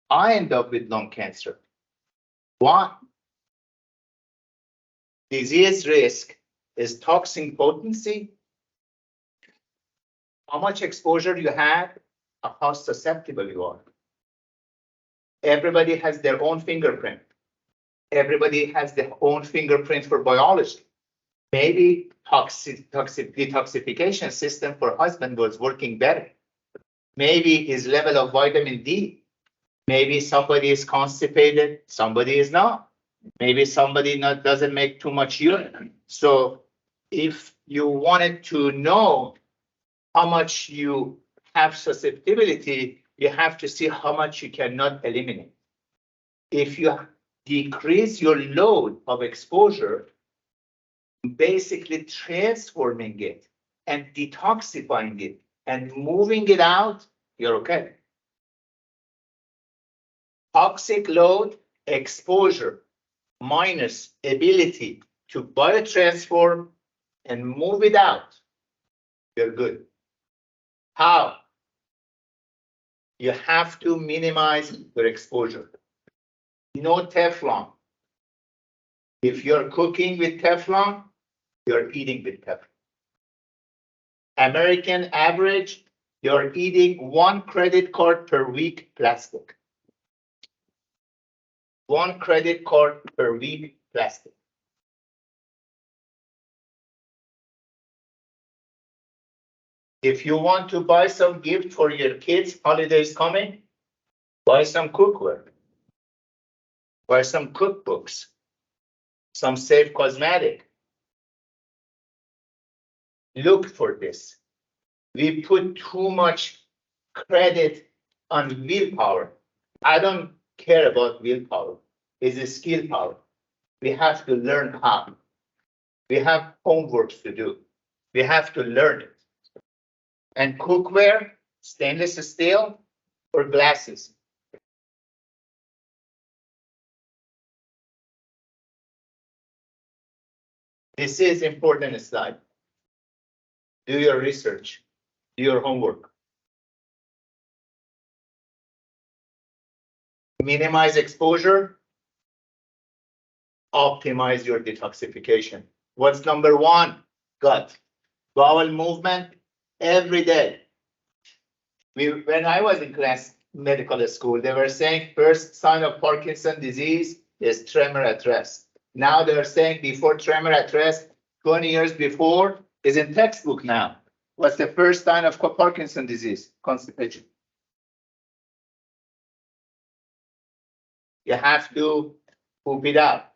I end up with lung cancer. Why? Disease risk is toxin potency, how much exposure you had, or how susceptible you are. Everybody has their own fingerprint. Everybody has their own fingerprint for biology. Maybe detoxification system for husband was working better. Maybe his level of vitamin D. Maybe somebody is constipated, somebody is not. Maybe somebody doesn't make too much urine. So if you wanted to know how much you have susceptibility, you have to see how much you cannot eliminate. If you decrease your load of exposure, basically transforming it and detoxifying it and moving it out, you're okay. Toxic load exposure minus ability to biotransform and move it out, you're good. How? You have to minimize your exposure. No Teflon. If you're cooking with Teflon, you're eating with Teflon. American average, you're eating 1 credit card per week plastic. 1 credit card per week plastic. If you want to buy some gift for your kids, holidays coming, buy some cookware. Buy some cookbooks, some safe cosmetic. Look for this. We put too much credit on willpower. I don't care about willpower. It's a skill power. We have to learn how. We have homework to do. We have to learn it. And cookware, stainless steel or glasses. This is important slide. Do your research, do your homework. Minimize exposure, optimize your detoxification. What's number 1? Gut. Bowel movement every day. When I was in medical school, they were saying first sign of Parkinson's disease is tremor at rest. Now they're saying before tremor at rest, 20 years before, is in textbook now. What's the first sign of Parkinson's disease? Constipation. You have to poop it out.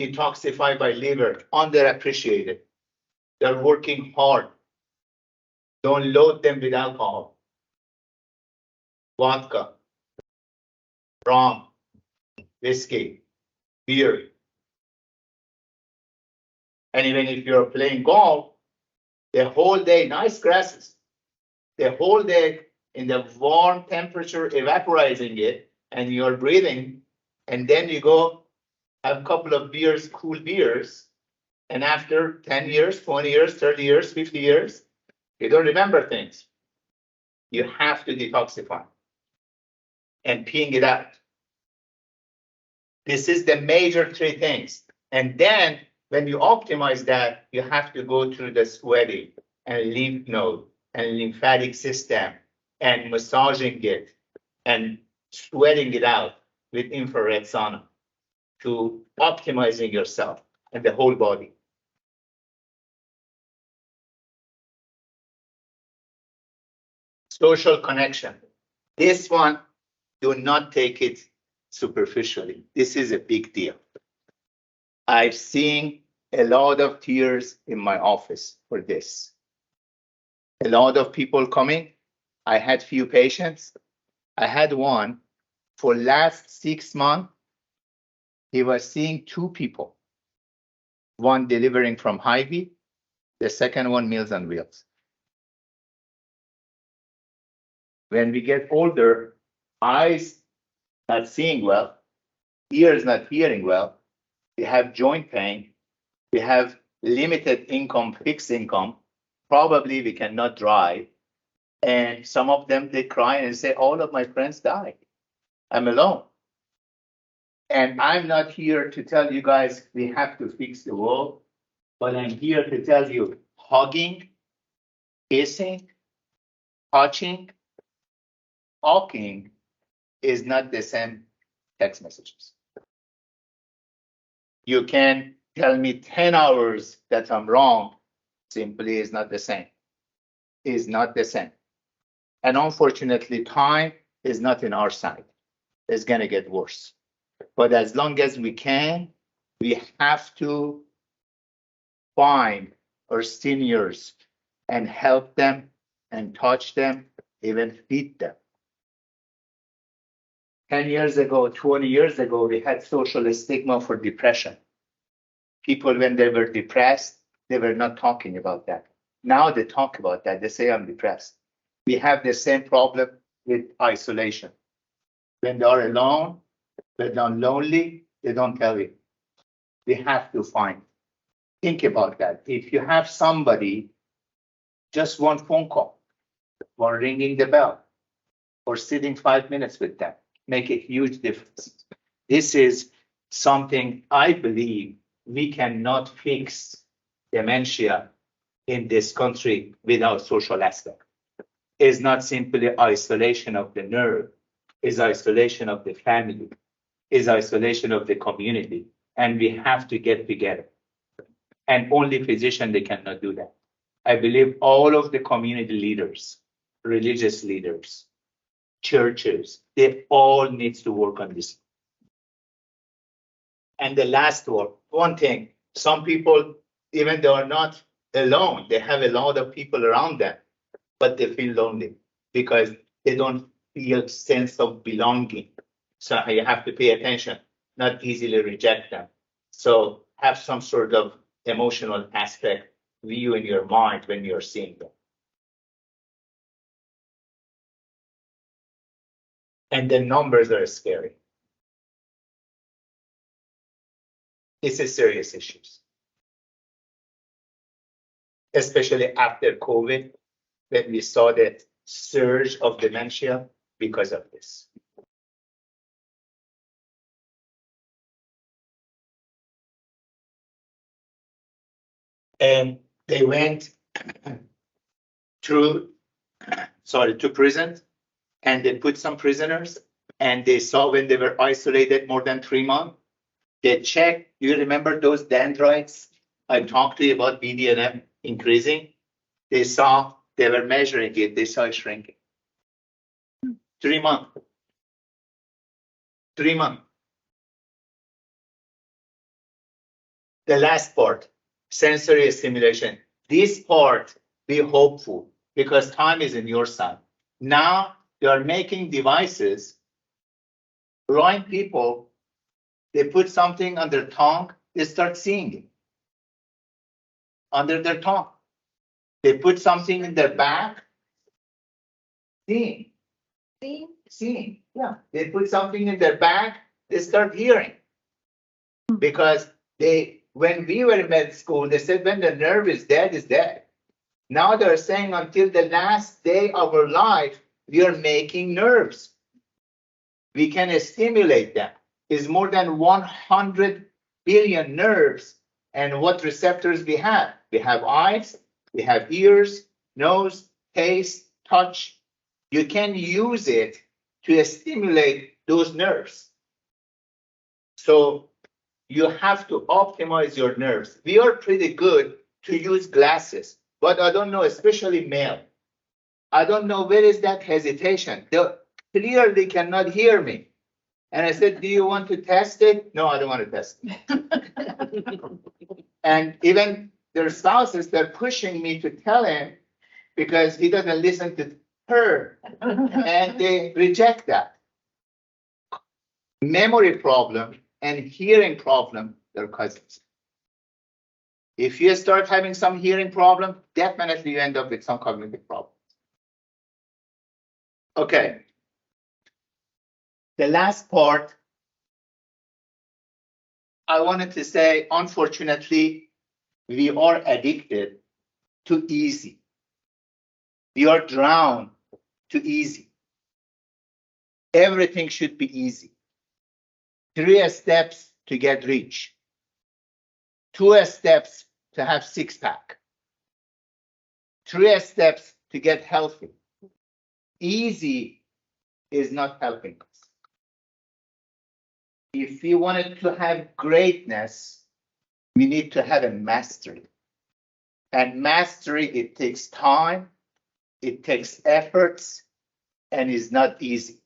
Detoxify by liver, underappreciated. They're working hard. Don't load them with alcohol. Vodka, rum, whiskey, beer. And even if you're playing golf, the whole day, nice grasses, the whole day in the warm temperature, evaporating it, and you're breathing, and then you go have a couple of beers, cool beers, and after 10 years, 20 years, 30 years, 50 years, you don't remember things. You have to detoxify and peeing it out. This is the major 3 things. And then when you optimize that, you have to go through the sweating and lymph node and lymphatic system and massaging it and sweating it out with infrared sauna to optimizing yourself and the whole body. Social connection. This one, do not take it superficially. This is a big deal. I've seen a lot of tears in my office for this. A lot of people coming. I had few patients. I had one for last 6 months. He was seeing 2 people. One delivering from Hy-Vee, the second one Meals on Wheels. When we get older, eyes not seeing well, ears not hearing well, we have joint pain, we have limited income, fixed income, probably we cannot drive. And some of them, they cry and say, all of my friends died. I'm alone. And I'm not here to tell you guys we have to fix the world, but I'm here to tell you hugging, kissing, touching, talking is not the same text messages. You can tell me 10 hours that I'm wrong, simply is not the same. Is not the same. And unfortunately, time is not in our side. It's going to get worse. But as long as we can, we have to find our seniors and help them and touch them, even feed them. 10 years ago, 20 years ago, we had social stigma for depression. People, when they were depressed, they were not talking about that. Now they talk about that. They say, I'm depressed. We have the same problem with isolation. When they are alone, when they're lonely, they don't tell you. We have to find. Think about that. If you have somebody, just one phone call, or ringing the bell, or sitting 5 minutes with them, make a huge difference. This is something I believe we cannot fix dementia in this country without social aspect. It's not simply isolation of the nerve, it's isolation of the family, it's isolation of the community, and we have to get together. And only physicians, they cannot do that. I believe all of the community leaders, religious leaders, churches, they all need to work on this. And the last one thing, some people, even they are not alone, they have a lot of people around them, but they feel lonely because they don't feel sense of belonging. So you have to pay attention, not easily reject them. So have some sort of emotional aspect view in your mind when you're seeing them. And the numbers are scary. This is serious issues, especially after COVID, when we saw the surge of dementia because of this. And they went to prison, and they put some prisoners, and they saw when they were isolated more than 3 months, they checked. You remember those dendrites I talked to you about BDNF increasing? They saw, they were measuring it, they saw it shrinking. 3 months. 3 months. The last part, sensory stimulation. This part, be hopeful because time is in your side. Now they are making devices, blind people, they put something on their tongue, they start seeing it under their tongue. They put something in their back, seeing. Yeah. They put something in their back, they start hearing. Because when we were in med school, they said when the nerve is dead, it's dead. Now they're saying until the last day of our life, we are making nerves. We can stimulate them. It's more than 100 billion nerves. And what receptors we have? We have eyes, we have ears, nose, taste, touch. You can use it to stimulate those nerves. So you have to optimize your nerves. We are pretty good to use glasses, but I don't know, especially male. I don't know where is that hesitation. They clearly cannot hear me. And I said, do you want to test it? No, I don't want to test it. And even their spouses, they're pushing me to tell him because he doesn't listen to her. And they reject that. Memory problem and hearing problem, they're cousins. If you start having some hearing problem, definitely you end up with some cognitive problems. Okay. The last part, I wanted to say, unfortunately, We are addicted to easy. We are drowned to easy. Everything should be easy. 3 steps to get rich. 2 steps to have 6-pack. 3 steps to get healthy. Easy is not helping us. If we wanted to have greatness, we need to have a mastery. And mastery, it takes time, it takes efforts, and is not easy.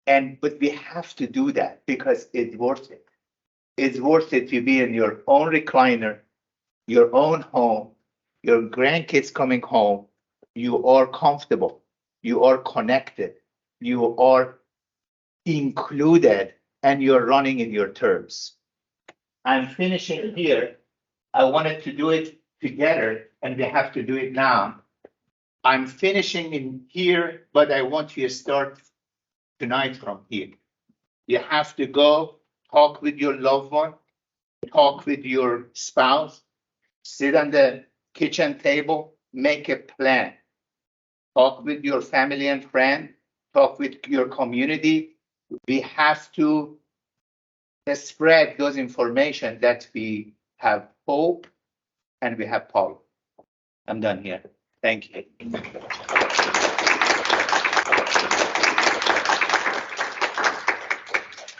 But we have to do that because it's worth it. It's worth it to be in your own recliner, your own home, your grandkids coming home. You are comfortable, you are connected, you are included, and you're running in your terms. I'm finishing here. I wanted to do it together, and we have to do it now. I'm finishing in here, but I want you to start tonight from here. You have to go talk with your loved one, talk with your spouse, sit on the kitchen table, make a plan. Talk with your family and friend, talk with your community. We have to spread those information that we have hope and we have power. I'm done here. Thank you.